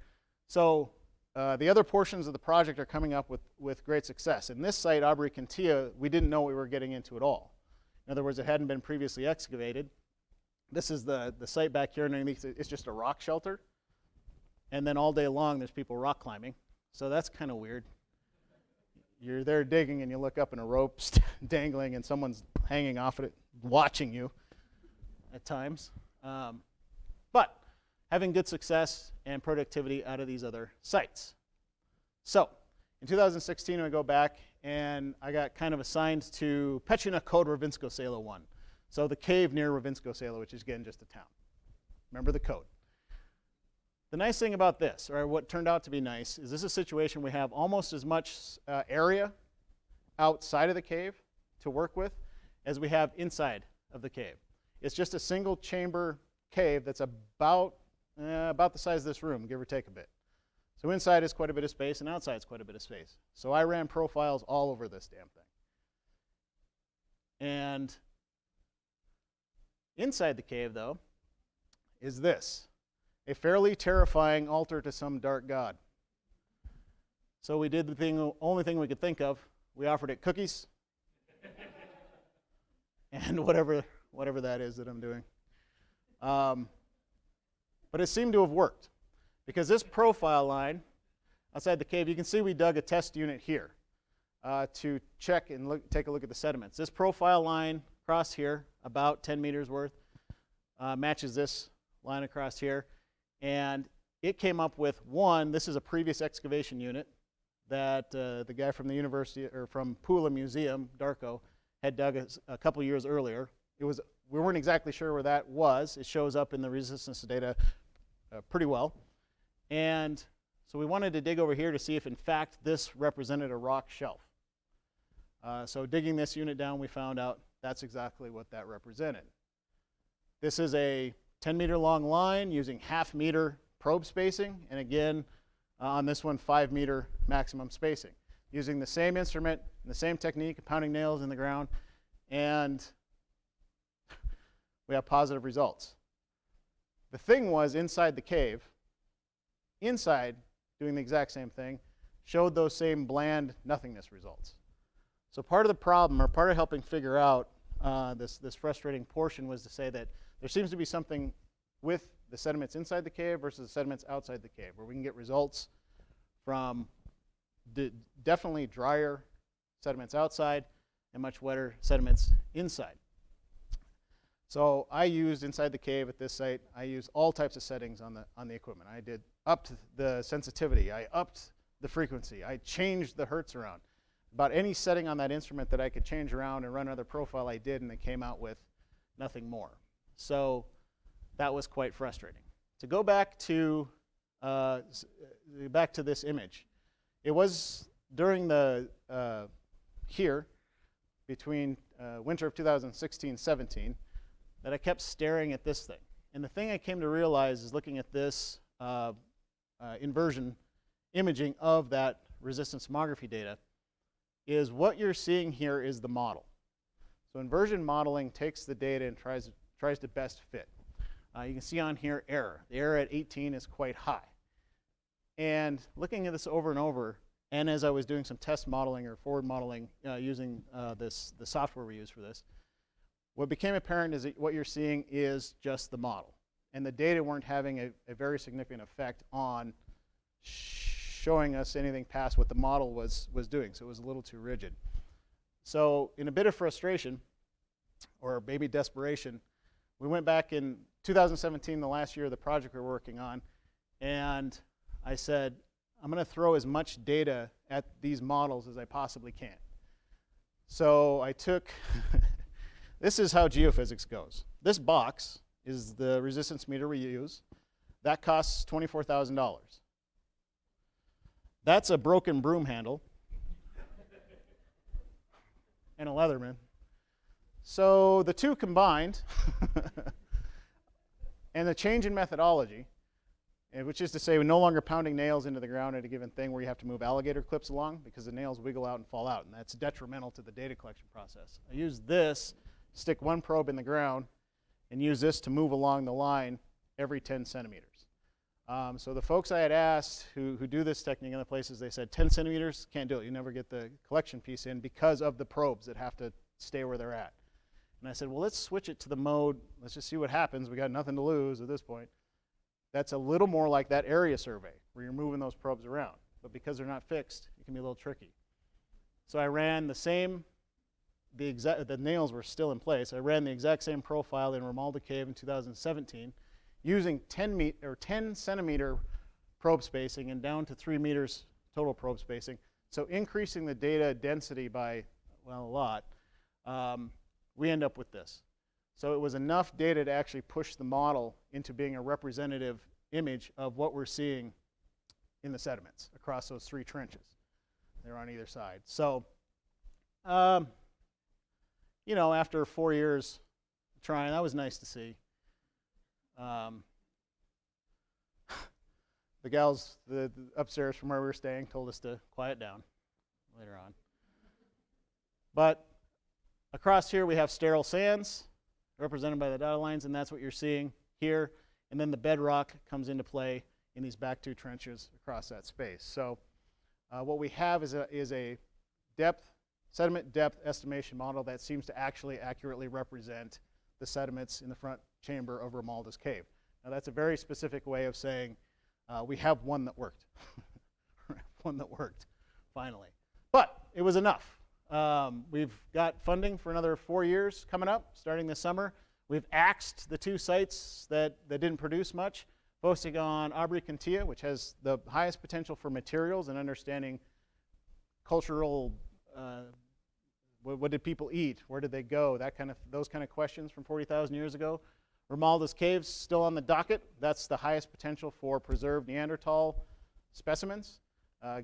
So the other portions of the project are coming up with great success. In this site, Adriatic, we didn't know what we were getting into at all. In other words, it hadn't been previously excavated. This is the site back here underneath. It's just a rock shelter. And then all day long, there's people rock climbing. So that's kind of weird. you're there digging and you look up and a rope's dangling and someone's hanging off it, watching you at times. But having good success and productivity out of these other sites. So in 2016, I go back and I got kind of assigned to Pecina Kod Ravinsko Selo 1. So the cave near Ravinsko Selo, which is again just a town. Remember the code. The nice thing about this, or what turned out to be nice, is this is a situation we have almost as much area outside of the cave to work with as we have inside of the cave. It's just a single chamber cave that's about the size of this room, give or take a bit. So inside is quite a bit of space, and outside is quite a bit of space. So I ran profiles all over this damn thing. And inside the cave, though, is this. A fairly terrifying altar to some dark god. So we did the only thing we could think of. We offered it cookies and whatever that is that I'm doing. But it seemed to have worked because this profile line outside the cave, you can see we dug a test unit here to check and take a look at the sediments. This profile line across here, about 10 meters worth, matches this line across here. And it came up with one, this is a previous excavation unit that the guy from the university, or from Pula Museum, Darko, had dug a couple years earlier. We weren't exactly sure where that was. It shows up in the resistance data pretty well. And so we wanted to dig over here to see if in fact this represented a rock shelf. So digging this unit down, we found out that's exactly what that represented. This is a 10-meter long line using half-meter probe spacing, and again, on this one, 5-meter maximum spacing, using the same instrument and the same technique, pounding nails in the ground, and we have positive results. The thing was, inside the cave, inside, doing the exact same thing, showed those same bland nothingness results. So part of the problem, or part of helping figure out this frustrating portion, was to say that there seems to be something with the sediments inside the cave versus the sediments outside the cave, where we can get results from definitely drier sediments outside and much wetter sediments inside. So I used inside the cave at this site, I used all types of settings on the equipment. I did upped the sensitivity, I upped the frequency, I changed the hertz around. About any setting on that instrument that I could change around and run another profile, I did, and it came out with nothing more. So that was quite frustrating. To go back to this image, it was during the here between winter of 2016-17 that I kept staring at this thing. And the thing I came to realize is looking at this inversion imaging of that resistance tomography data is what you're seeing here is the model. So inversion modeling takes the data and tries to best fit. You can see on here error. The error at 18 is quite high. And looking at this over and over, and as I was doing some test modeling or forward modeling using the software we use for this, what became apparent is that what you're seeing is just the model. And the data weren't having a very significant effect on showing us anything past what the model was doing. So it was a little too rigid. So in a bit of frustration, or maybe desperation, we went back in 2017, the last year of the project we were working on, and I said, I'm going to throw as much data at these models as I possibly can. So I took, this is how geophysics goes. This box is the resistance meter we use. That costs $24,000. That's a broken broom handle and a Leatherman. So the two combined, and the change in methodology, which is to say we're no longer pounding nails into the ground at a given thing where you have to move alligator clips along because the nails wiggle out and fall out, and that's detrimental to the data collection process. I use this, stick one probe in the ground, and use this to move along the line every 10 centimeters. So the folks I had asked who do this technique in other places, they said 10 centimeters, can't do it. You never get the collection piece in because of the probes that have to stay where they're at. And I said, well, let's switch it to the mode. Let's just see what happens. We got nothing to lose at this point. That's a little more like that area survey where you're moving those probes around. But because they're not fixed, it can be a little tricky. So I ran the same, the nails were still in place. I ran the exact same profile in Romalda Cave in 2017 using 10 centimeter probe spacing and down to 3 meters total probe spacing. So increasing the data density by, well, a lot, we end up with this. So it was enough data to actually push the model into being a representative image of what we're seeing in the sediments across those 3 trenches. They're on either side. So, you know, after 4 years trying, that was nice to see. The gals the upstairs from where we were staying told us to quiet down later on. But across here we have sterile sands represented by the dotted lines, and that's what you're seeing here. And then the bedrock comes into play in these back 2 trenches across that space. So what we have is a sediment depth estimation model that seems to actually accurately represent the sediments in the front chamber of Romalda's cave. Now that's a very specific way of saying we have one that worked. One that worked, finally. But it was enough. We've got funding for another 4 years coming up, starting this summer. We've axed the 2 sites that didn't produce much, focusing on Abri Cantia, which has the highest potential for materials and understanding cultural, what did people eat, where did they go, those kind of questions from 40,000 years ago. Romalda's Cave's still on the docket. That's the highest potential for preserved Neanderthal specimens,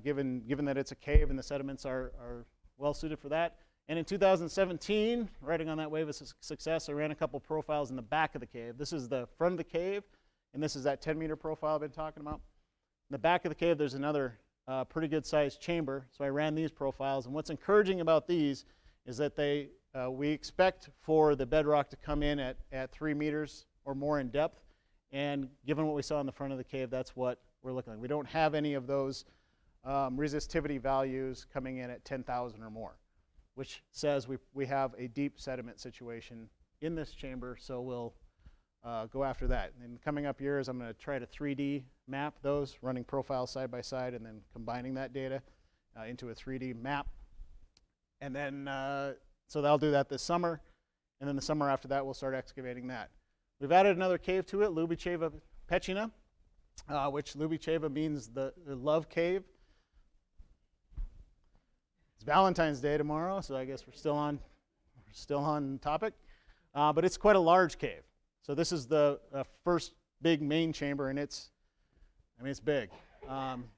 given that it's a cave and the sediments are well suited for that. And in 2017, riding on that wave of success, I ran a couple profiles in the back of the cave. This is the front of the cave, and this is that 10-meter profile I've been talking about. In the back of the cave, there's another pretty good-sized chamber, so I ran these profiles. And what's encouraging about these is that we expect for the bedrock to come in at 3 meters or more in depth, and given what we saw in the front of the cave, that's what we're looking at. We don't have any of those resistivity values coming in at 10,000 or more, which says we have a deep sediment situation in this chamber, so we'll go after that. In the coming up years, I'm going to try to 3D map those, running profiles side by side and then combining that data into a 3D map. And then, so I'll do that this summer, and then the summer after that, we'll start excavating that. We've added another cave to it, Ljubicheva Pećina, which Ljubicheva means the love cave. It's Valentine's Day tomorrow, so I guess we're still on topic. But it's quite a large cave. So this is the first big main chamber, and it's big.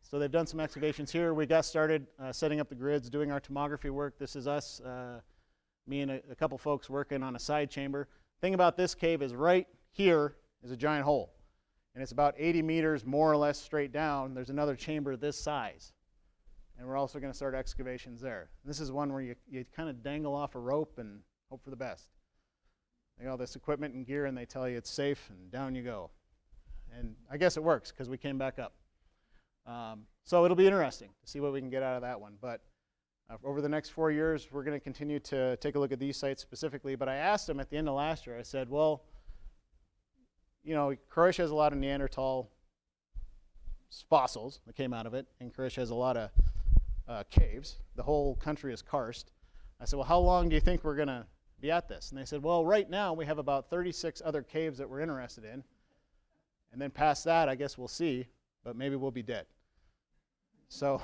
So they've done some excavations here. We got started setting up the grids, doing our tomography work. This is us, me and a couple folks working on a side chamber. Thing about this cave is right here is a giant hole, and it's about 80 meters more or less straight down. There's another chamber this size, and we're also going to start excavations there. This is one where you kind of dangle off a rope and hope for the best. They got all this equipment and gear, and they tell you it's safe, and down you go. And I guess it works because we came back up. So it'll be interesting to see what we can get out of that one. But over the next 4 years, we're going to continue to take a look at these sites specifically. But I asked them at the end of last year, I said, well, you know, Croatia has a lot of Neanderthal fossils that came out of it, and Croatia has a lot of caves. The whole country is karst. I said, well, how long do you think we're going to be at this? And they said, well, right now we have about 36 other caves that we're interested in. And then past that, I guess we'll see, but maybe we'll be dead. So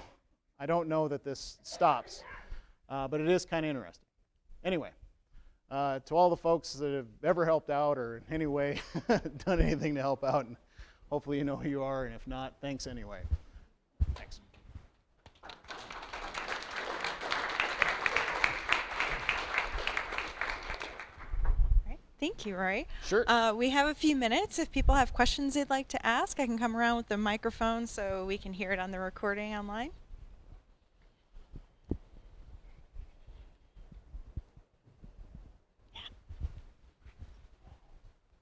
I don't know that this stops, but it is kind of interesting. Anyway, to all the folks that have ever helped out or in any way done anything to help out, and hopefully you know who you are, and if not, thanks anyway. Thanks. Thank you, Rory. Sure. We have a few minutes. If people have questions they'd like to ask, I can come around with the microphone so we can hear it on the recording online.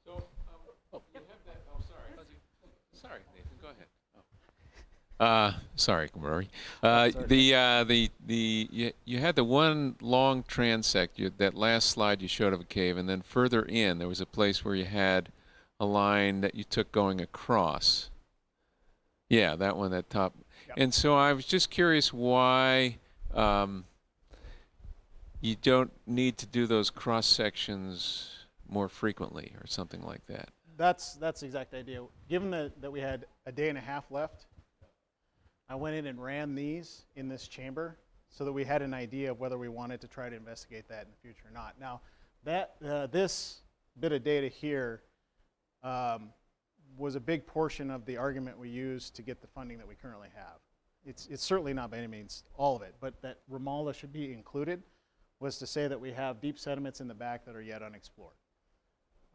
So, you have that. Oh, sorry. Sorry, Nathan. Go ahead. Sorry, Rory. You had the one long transect. That last slide you showed of a cave, and then further in there was a place where you had a line that you took going across. Yeah, that one, that top. Yep. And so I was just curious why you don't need to do those cross sections more frequently or something like that. That's the exact idea. Given that we had a day and a half left, I went in and ran these in this chamber so that we had an idea of whether we wanted to try to investigate that in the future or not. Now, this bit of data here was a big portion of the argument we used to get the funding that we currently have. It's certainly not by any means all of it, but that Ramallah should be included was to say that we have deep sediments in the back that are yet unexplored.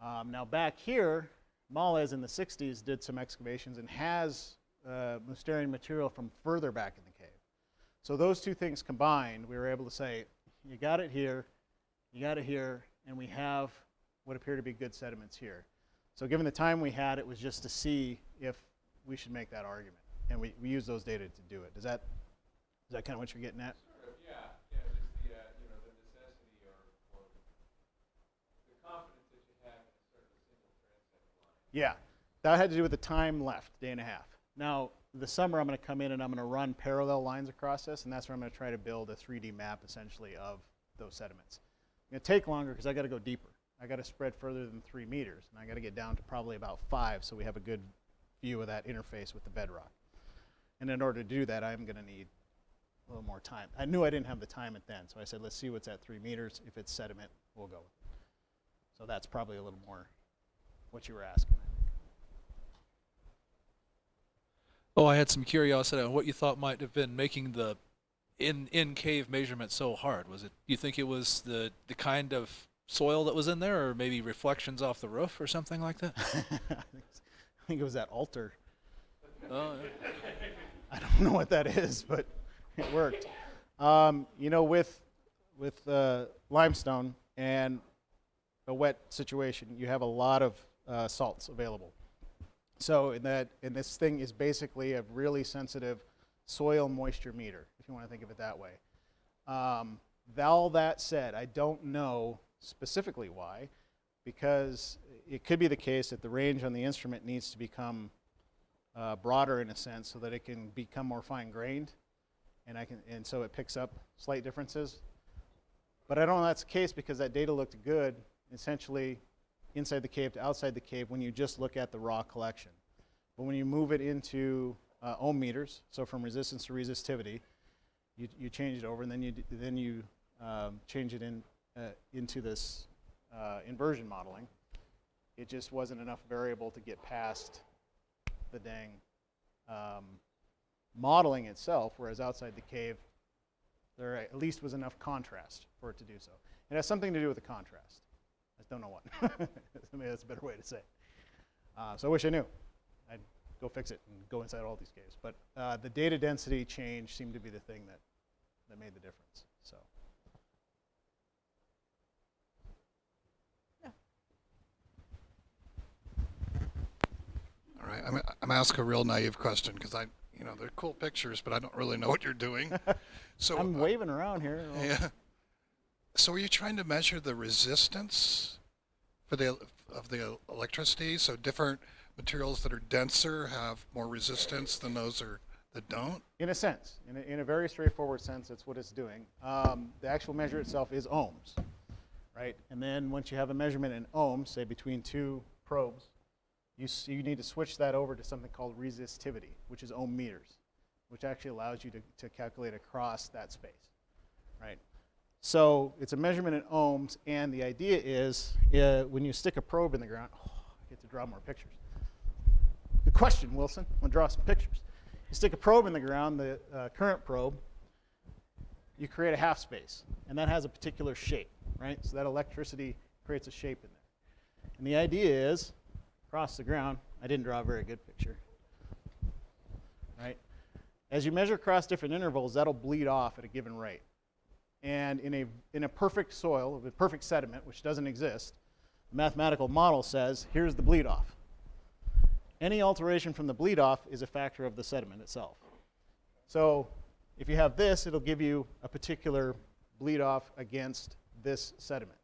Now back here, Malez in the 60s did some excavations and has Mousterian material from further back in the cave. So those two things combined, we were able to say, you got it here, you got it here, and we have what appear to be good sediments here. So given the time we had, it was just to see if we should make that argument. And we used those data to do it. Is that kind of what you're getting at? Sort of, yeah. Just the, the necessity or the confidence that you have in sort of a single transect line. Yeah, that had to do with the time left, day and a half. Now, this summer I'm going to come in and I'm going to run parallel lines across this, and that's where I'm going to try to build a 3D map, essentially, of those sediments. It's going to take longer because I got to go deeper. I got to spread further than 3 meters, and I got to get down to probably about 5 so we have a good view of that interface with the bedrock. And in order to do that, I'm going to need a little more time. I knew I didn't have the time at then, so I said, let's see what's at 3 meters. If it's sediment, we'll go with it. So that's probably a little more what you were asking. Oh, I had some curiosity on what you thought might have been making the in-cave measurement so hard. Was it, you think it was the kind of soil that was in there, or maybe reflections off the roof or something like that? I think it was that altar. Oh, yeah. I don't know what that is, but it worked. With limestone and a wet situation, you have a lot of salts available. So this thing is basically a really sensitive soil moisture meter, if you want to think of it that way. All that said, I don't know specifically why, because it could be the case that the range on the instrument needs to become broader in a sense so that it can become more fine-grained, and so it picks up slight differences. But I don't know that's the case because that data looked good, essentially inside the cave to outside the cave when you just look at the raw collection. But when you move it into ohm meters, so from resistance to resistivity, you change it over, and then you change it into this inversion modeling. It just wasn't enough variable to get past the dang modeling itself, whereas outside the cave, there at least was enough contrast for it to do so. It has something to do with the contrast. I just don't know what. Maybe that's a better way to say it. So I wish I knew. I'd go fix it and go inside all these caves. But the data density change seemed to be the thing that made the difference. So. All right, I'm gonna ask a real naive question because they're cool pictures, but I don't really know what you're doing. So I'm waving around here. Yeah. So are you trying to measure the resistance of the electricity? So different materials that are denser have more resistance than those that don't? In a sense, in a very straightforward sense, that's what it's doing. The actual measure itself is ohms, right? And then once you have a measurement in ohms, say between 2 probes, you need to switch that over to something called resistivity, which is ohm meters, which actually allows you to calculate across that space, right? So it's a measurement in ohms, and the idea is when you stick a probe in the ground, I get to draw more pictures. Good question, Wilson. I'm going to draw some pictures. You stick a probe in the ground, the current probe, you create a half space, and that has a particular shape, right? So that electricity creates a shape in there. And the idea is, across the ground, I didn't draw a very good picture, right? As you measure across different intervals, that'll bleed off at a given rate. And in a perfect soil, with perfect sediment, which doesn't exist, the mathematical model says, here's the bleed off. Any alteration from the bleed off is a factor of the sediment itself. So if you have this, it'll give you a particular bleed off against this sediment.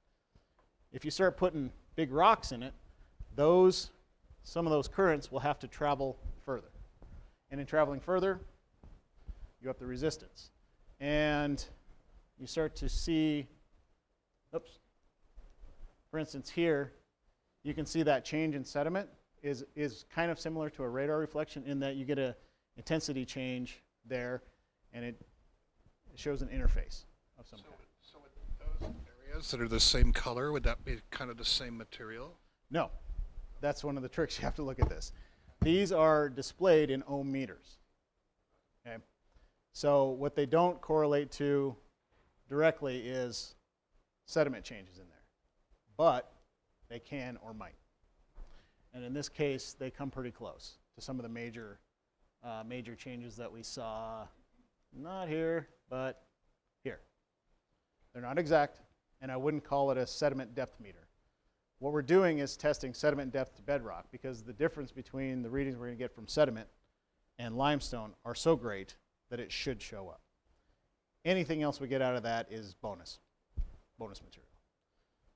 If you start putting big rocks in it, some of those currents will have to travel further. And in traveling further, you have the resistance. And you start to see Oops. For instance, here, you can see that change in sediment is kind of similar to a radar reflection in that you get a intensity change there, and it shows an interface of some kind. So with those areas that are the same color, would that be kind of the same material? No, that's one of the tricks. You have to look at this. These are displayed in ohm meters. Okay, so what they don't correlate to directly is sediment changes in there, but they can or might. And in this case, they come pretty close to some of the major changes that we saw, not here, but here. They're not exact, and I wouldn't call it a sediment depth meter. What we're doing is testing sediment depth to bedrock, because the difference between the readings we're going to get from sediment and limestone are so great that it should show up. Anything else we get out of that is bonus material.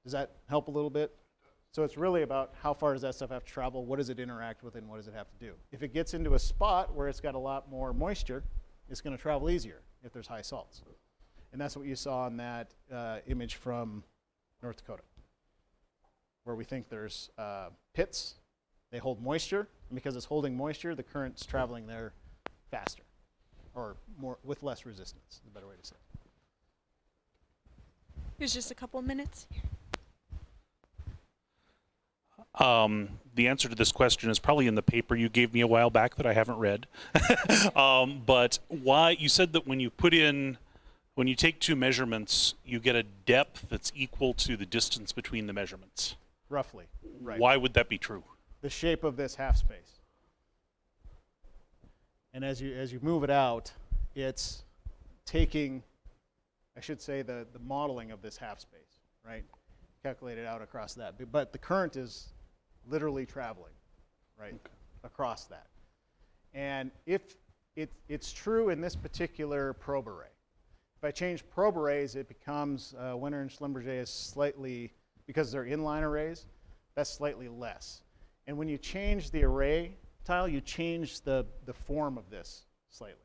Does that help a little bit? So it's really about how far does that stuff have to travel, what does it interact with, and what does it have to do. If it gets into a spot where it's got a lot more moisture, it's going to travel easier if there's high salts. And that's what you saw in that image from North Dakota, where we think there's pits. They hold moisture, and because it's holding moisture, the current's traveling there faster, or more with less resistance, is a better way to say it. There's just a couple minutes. The answer to this question is probably in the paper you gave me a while back that I haven't read. But why, you said that when you take two measurements, you get a depth that's equal to the distance between the measurements. Roughly, right. Why would that be true? The shape of this half space. And as you move it out, it's taking, I should say, the modeling of this half space, right? Calculate it out across that. But the current is literally traveling, right, across that. And if it's true in this particular probe array. If I change probe arrays, it becomes, Winter and Schlumberger is slightly, because they're inline arrays, that's slightly less. And when you change the array tile, you change the form of this slightly.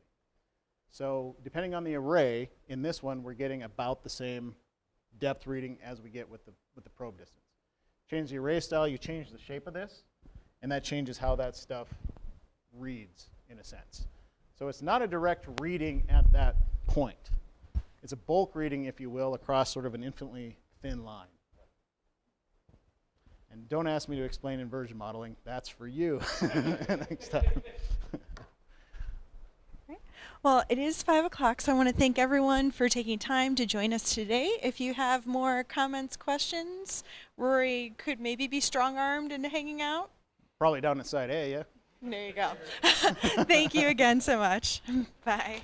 So depending on the array, in this one, we're getting about the same depth reading as we get with the probe distance. Change the array style, you change the shape of this, and that changes how that stuff reads, in a sense. So it's not a direct reading at that point. It's a bulk reading, if you will, across sort of an infinitely thin line. And don't ask me to explain inversion modeling. That's for you next time. Well, it is 5 o'clock, so I want to thank everyone for taking time to join us today. If you have more comments, questions, Rory could maybe be strong-armed into hanging out. Probably down at side A, yeah? There you go. Thank you again so much. Bye.